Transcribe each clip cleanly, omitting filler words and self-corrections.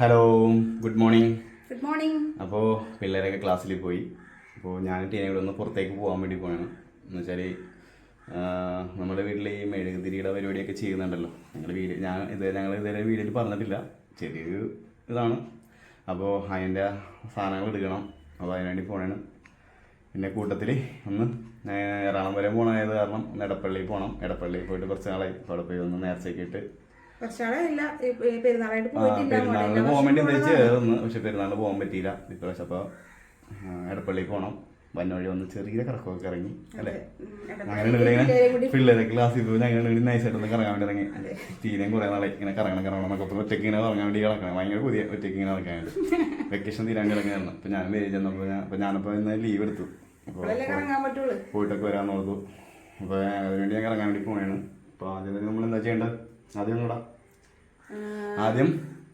Hello, good morning. Good morning. അപ്പോൾ പിള്ളേരൊക്കെ ക്ലാസ്സിൽ പോയി. അപ്പോൾ ഞാൻ ടീനോട് ഒന്ന് പുറത്തേക്ക് പോകാൻ വേണ്ടി പോയാണ്. എന്ന് വെച്ചാൽ നമ്മുടെ വീട്ടിൽ ഈ മെഴുകുതിരിയുടെ പരിപാടിയൊക്കെ ചെയ്യുന്നുണ്ടല്ലോ. ഞങ്ങൾ ഇതുവരെ വീഡിയോയിൽ പറഞ്ഞിട്ടില്ല, ചെറിയൊരു ഇതാണ്. അപ്പോൾ അതിൻ്റെ സാധനങ്ങൾ എടുക്കണം. അപ്പോൾ അതിനുവേണ്ടി പോകണേണ്. പിന്നെ കൂട്ടത്തിൽ ഒന്ന് എറണാകുളം വരെ പോകണമായത് കാരണം ഒന്ന് എടപ്പള്ളിയിൽ പോകണം. എടപ്പള്ളിയിൽ പോയിട്ട് കുറച്ച് നാളായി. അവിടെ പോയി ഒന്ന് നേർച്ചയൊക്കെ ഇട്ട് പെരുന്നാളിന് പോകാൻ വേണ്ടി ചേർന്ന്. പക്ഷെ പെരുന്നാളിന് പോകാൻ പറ്റിയില്ല ഇപ്രാവശ്യം. അപ്പോൾ എടപ്പള്ളിയിൽ പോകണം. വന്നവഴി വന്ന് ചെറിയ കറക്കമൊക്കെ ഇറങ്ങി അല്ലേ. അങ്ങനെ പിള്ളേരെ ക്ലാസ്സിൽ പോയി ഞങ്ങൾ നൈസായിട്ടൊന്ന് കറങ്ങാൻ വേണ്ടി ഇറങ്ങി. തീരെയും കുറേ നാളെ ഇങ്ങനെ കറങ്ങണം എന്നൊക്കെ ഒറ്റയ്ക്ക് ഇങ്ങനെ കറങ്ങാൻ വേണ്ടി കിടക്കണം. ഭയങ്കര പുതിയ ഒറ്റയ്ക്ക് ഇങ്ങനെ നടക്കാൻ വേണ്ടി വെക്കേഷൻ തീരാൻ കിടങ്ങായിരുന്നു. അപ്പോൾ ഞാൻ വരി ചെന്നപ്പോൾ ഞാനപ്പോൾ ഇന്ന് ലീവ് എടുത്തു. അപ്പോൾ പോയിട്ടൊക്കെ വരാമെന്ന് ഓർത്തു. അപ്പോൾ അതിനുവേണ്ടി ഞാൻ കറങ്ങാൻ വേണ്ടി പോകണേണ്. അപ്പോൾ ആദ്യം നമ്മൾ എന്താ ചെയ്യേണ്ടത്? ആദ്യം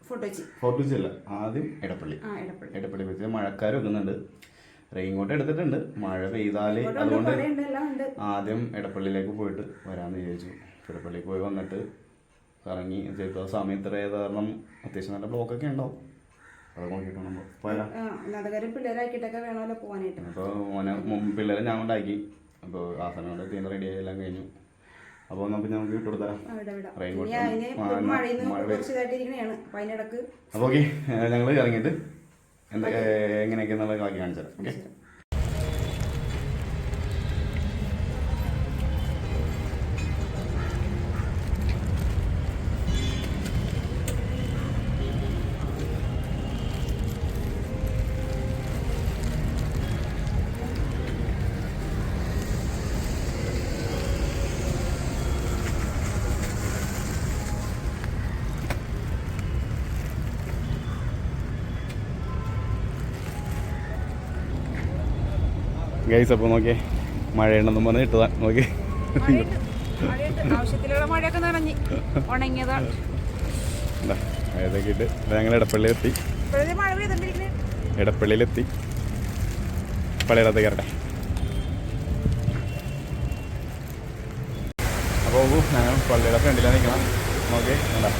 ഫോർട്ട് കൊച്ചി അല്ല, ആദ്യം എടപ്പള്ളി വെച്ച് മഴക്കാർ വെക്കുന്നുണ്ട്. റെയിൻകോട്ട് എടുത്തിട്ടുണ്ട്, മഴ പെയ്താൽ. അതുകൊണ്ട് ആദ്യം എടപ്പള്ളിയിലേക്ക് പോയിട്ട് വരാമെന്ന് വിചാരിച്ചു. എടപ്പള്ളിയിൽ പോയി വന്നിട്ട് കറങ്ങി. ചിലപ്പോൾ സമയം ഇത്ര ആയത് കാരണം അത്യാവശ്യം നല്ല ബ്ലോക്കൊക്കെ ഉണ്ടാവും. അത് നോക്കിയിട്ട് വേണം പോയാലോ. അപ്പോൾ പിള്ളേരെ ഞാൻ കൊണ്ടാക്കി. അപ്പോൾ ആ സമയം കൊണ്ട് തീരെ റെഡി ആയി എല്ലാം കഴിഞ്ഞു. അപ്പോൾ നമുക്ക് വിട്ടുകൊടുത്തരാം. അപ്പോൾ ഓക്കെ, ഞങ്ങൾ ഇറങ്ങിയിട്ട് എങ്ങനെയൊക്കെയാണെന്നുള്ളത് കാണിച്ചു തരാം. ഓക്കെ. ഗൈസ്, അപ്പോൾ നോക്കിയേ മഴയുണ്ടെന്നും പറഞ്ഞ് ഇട്ടതാ. നോക്കി മഴയൊക്കെ ഇട്ട് ഞങ്ങൾ എടപ്പള്ളിയിലെത്തി. പള്ളിയിടത്ത് കയറട്ടെ. അപ്പോൾ ഞങ്ങൾ പള്ളിയുടെ ഫ്രണ്ടിലാണ് നിൽക്കണം. നോക്കി എന്താ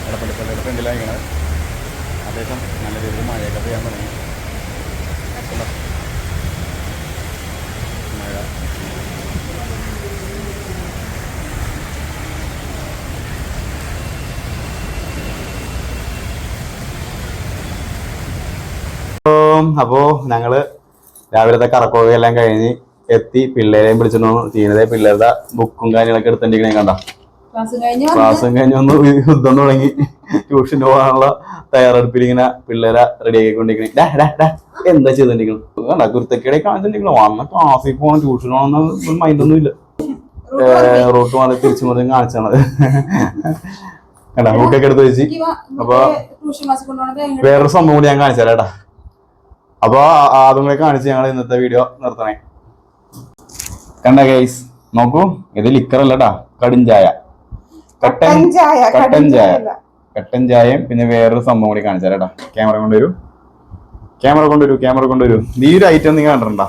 എടപ്പള്ളി പള്ളിയുടെ ഫ്രണ്ടിലാണ് നിൽക്കണത്. അത്യാവശ്യം നല്ല രീതിയിൽ മഴയൊക്കെ പെയ്യാൻ തുടങ്ങി. അപ്പോൾ ഞങ്ങള് രാവിലത്തെ കറക്കോകയെല്ലാം കഴിഞ്ഞ് എത്തി. പിള്ളേരെയും വിളിച്ചിട്ടു. തീനതെ പിള്ളേരുടെ ബുക്കും കാര്യങ്ങളൊക്കെ എടുത്തിട്ടിരിക്കണേ. കണ്ട ക്ലാസ്സും കഴിഞ്ഞ് ഒന്ന് യുദ്ധം തുടങ്ങി. ട്യൂഷന് പോകാനുള്ള തയ്യാറെടുപ്പിൽ ഇങ്ങനെ പിള്ളേരെ റെഡി ആക്കിക്കൊണ്ടിരിക്കണേ. എന്താ ചെയ്തിരിക്കണം? കണ്ട കുരുത്തക്കേടെ കാണിച്ചിട്ടിരിക്കണം. വന്ന ക്ലാസ്സിൽ പോകണം, ട്യൂഷൻ പോകണമെന്ന് മൈൻഡൊന്നും ഇല്ല. റൂട്ട് മാറി തിരിച്ചു മറിഞ്ഞ് കാണിച്ചാണത്. കണ്ട ബുക്കൊക്കെ എടുത്ത് വെച്ച്. അപ്പൊ വേറൊരു സംഭവം കൂടി ഞാൻ കാണിച്ചു തരാം കേട്ടാ. അപ്പൊ അതും കൂടെ കാണിച്ച് ഞങ്ങൾ ഇന്നത്തെ വീഡിയോ നിർത്തണേ. കണ്ട ഗൈസ്, നോക്കൂ, ഇത് ലിക്കറല്ലട്ടാ, കട്ടൻ ചായയും പിന്നെ വേറൊരു സംഭവം കൂടി കാണിച്ചു തരാം കേട്ടാ. ക്യാമറ കൊണ്ടുവരൂ. ഈ ഒരു ഐറ്റം നിങ്ങൾ കണ്ടിട്ടുണ്ടോ?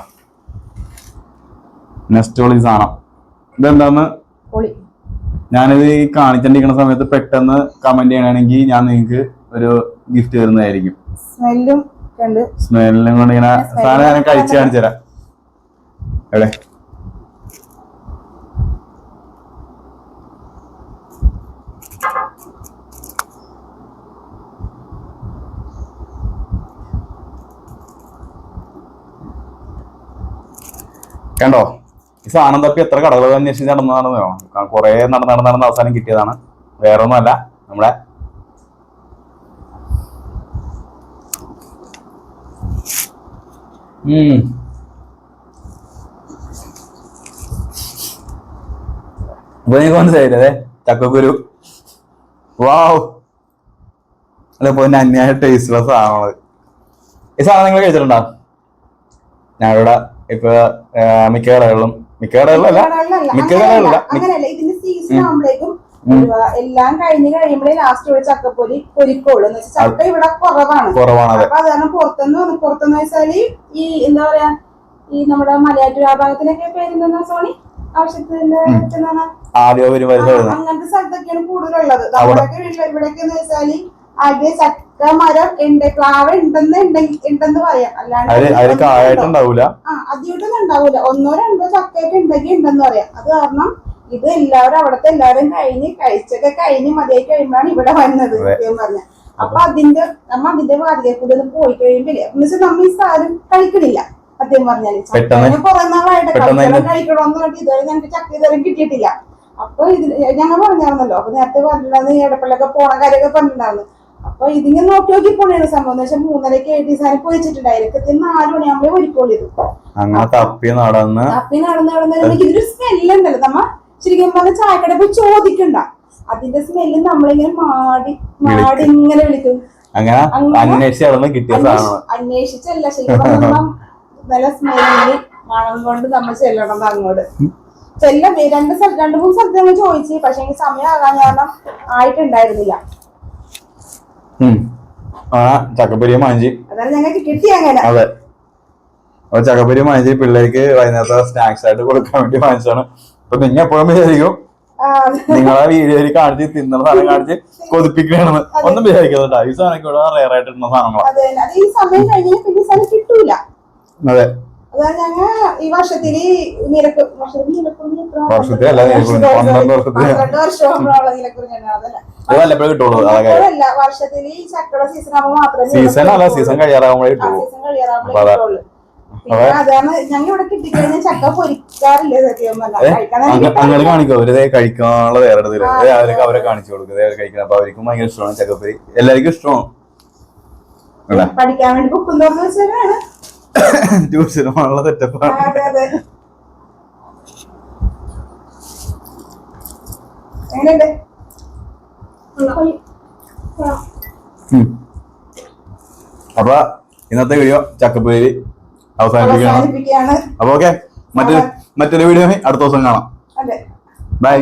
നെസ്റ്റോളി സാധനം. ഇതെന്താന്ന് ഞാനിത് കാണിച്ചിരിക്കുന്ന സമയത്ത് പെട്ടെന്ന് കമന്റ് ചെയ്യണമെങ്കിൽ ഞാൻ നിങ്ങൾക്ക് ഒരു ഗിഫ്റ്റ് തരുന്നതായിരിക്കും. സ്മെല്ലും കൊണ്ട് ഇങ്ങനെ സാധനം ഞാൻ കഴിച്ച് കാണിച്ചു തരാം. എവിടെ കണ്ടോ? ഈ സാധനം തപ്പി എത്ര കടകൾ അന്വേഷിച്ച് നടന്നതാണെന്നോ. കുറെ നടന്ന് അവസാനം കിട്ടിയതാണ്. വേറെ ഒന്നുമല്ല, നമ്മുടെ മനസ്സിലായില്ലേ? ചക്കക്കുരു. വാവ്, അല്ല പോയി അന്യായ ടേസ്റ്റുള്ള സാധനങ്ങള്. ഈ സാധനം നിങ്ങൾ കഴിച്ചിട്ടുണ്ടോ? ഞാനിവിടെ ഇപ്പൊ മിക്ക കടകളിലും എല്ലാം കഴിഞ്ഞ് കഴിയുമ്പോഴേ ലാസ്റ്റ് ഇവിടെ ചക്കപ്പൊരി പൊരിക്കുള്ളൂ. ചക്ക ഇവിടെ കുറവാണ്. അപ്പൊ അത് കാരണം പുറത്തുനിന്ന് വെച്ചാല് ഈ എന്താ പറയാ, ഈ നമ്മുടെ മലയാറ്റൂർ ആ ഭാഗത്തിനൊക്കെ പേരെന്താ സോണി, ആവശ്യത്തിന് അങ്ങനത്തെ സ്ഥലത്തൊക്കെയാണ് കൂടുതലുള്ളത്. നമ്മുടെയൊക്കെ ഇവിടെയൊക്കെ എന്ന് വെച്ചാല് ആകെ ചക്ക മരം ഉണ്ട്, പ്ലാവ് ഉണ്ടെന്ന് പറയാം. അല്ലാണ്ട് ആയിട്ടുണ്ടാവൂല, അധികമൊന്നും ഉണ്ടാവൂല. 1-2 ചക്കയൊക്കെ ഉണ്ടെന്ന് പറയാം. അത് കാരണം ഇത് എല്ലാവരും അവിടത്തെ എല്ലാവരും കഴിച്ചൊക്കെ കഴിഞ്ഞ് മതിയായി കഴിയുമ്പോഴാണ് ഇവിടെ വന്നത് സത്യം പറഞ്ഞ. അപ്പൊ നമ്മ അതിന്റെ വാതിലെ കൂടെ ഒന്ന് പോയി കഴിയുമ്പില്ലേ എന്ന് വെച്ചാൽ നമ്മ ഈ സാധനം കഴിക്കണില്ല സത്യം പറഞ്ഞാല്. കുറെ നാളായിട്ട് കഴിക്കണമെന്ന് പറഞ്ഞിട്ട് ഇതുവരെ ഞങ്ങൾക്ക് ചക്ക ഇതുവരെ കിട്ടിയിട്ടില്ല. അപ്പൊ ഞങ്ങൾ പറഞ്ഞായിരുന്നല്ലോ, അപ്പൊ നേരത്തെ പറഞ്ഞിട്ടുണ്ടായിരുന്നു എടപ്പള്ളൊക്കെ പോണ കാര്യമൊക്കെ പറഞ്ഞിട്ടുണ്ടായിരുന്നു. അപ്പൊ ഇതിങ്ങനെ നോക്കി പോണേണ് സംഭവം എന്ന് വെച്ചാൽ 3:30 ഈ സാധനം പൊരിച്ചിട്ടുണ്ടായിരുന്നു. 4 മണിയാകുമ്പോഴേ ഒരുക്കോളിയത്. തപ്പി നടന്ന് ഇതിന്റെ സ്മെല്ലുണ്ടല്ലോ, നമ്മ ശരിക്കും പറഞ്ഞ ചായക്കട പോയി ചോദിക്കണ്ട, അതിന്റെ സ്മെല്ല് നമ്മളിങ്ങനെ മാടി ഇങ്ങനെ വിളിക്കും. അന്വേഷിച്ചല്ല, ശരിക്കും നല്ല സ്മെല്ല് മണം കൊണ്ട് നമ്മൾ ചെല്ലണം അങ്ങോട്ട്. ചെല്ലാം 2-3 സ്ഥലത്ത് ഞങ്ങൾ ചോദിച്ചു, പക്ഷെ സമയം ആകാൻ കാരണം ആയിട്ടുണ്ടായിരുന്നില്ല. ചക്കപ്പൊരി മാഞ്ചി അതാണ് ഞങ്ങൾക്ക് കിട്ടി. അങ്ങനെ അതെ, അപ്പൊ ചക്കപ്പൊരി മാഞ്ചി പിള്ളേർക്ക് വൈകുന്നേരത്തെ സ്നാക്സ് ആയിട്ട് കൊടുക്കാൻ വേണ്ടി വാങ്ങിച്ചാണ്. അപ്പൊ നിങ്ങൾ എപ്പോഴും വിചാരിക്കും നിങ്ങളെ വീഡിയോയിൽ കാണിച്ച് തിന്ന സാധനം കാണിച്ച് കൊതിപ്പിക്കണെന്ന് ഒന്നും വിചാരിക്കുന്നുണ്ടോ. ഈ സാധനം ഇവിടെ റയർ ആയിട്ട് ഇടുന്ന സാധനങ്ങളാണ്. ഈ സമയം കഴിഞ്ഞാൽ പിന്നെ സ്ഥലം കിട്ടൂല. അതെ, അതാണ് ഞങ്ങൾ ഈ വർഷത്തില് 12 വർഷത്തില് ഈ ചക്കയുടെ സീസൺ ആകുമ്പോൾ മാത്രമേ സീസൺ കഴിയാറാകുമ്പോഴേ കിട്ടുള്ളൂ. അതാണ് ഞങ്ങൾ ഇവിടെ കിട്ടിക്കഴിഞ്ഞാൽ ചക്ക പൊരിക്കാറില്ല സത്യം അങ്ങനെ കാണിക്കോ അവര് കഴിക്കാനുള്ള വേറെ അവരെ കാണിച്ചു കൊടുക്കുക കഴിക്കണം. അപ്പൊ അവർക്കും ഭയങ്കര ഇഷ്ടമാണ് ചക്കപ്പൊരി, എല്ലാവർക്കും ഇഷ്ടമാണ്. പഠിക്കാൻ വേണ്ടി ബുക്കും തുറന്നു വെച്ചാണ് ട്യൂഷനുള്ള സെറ്റപ്പാണ്. അപ്പൊ ഇന്നത്തെ വീഡിയോ ചക്കപ്പൊരി അവസാനിപ്പിക്കുകയാണ്. അപ്പൊ ഓക്കെ, മറ്റൊരു വീഡിയോ അടുത്ത ദിവസം കാണാം. ബൈ.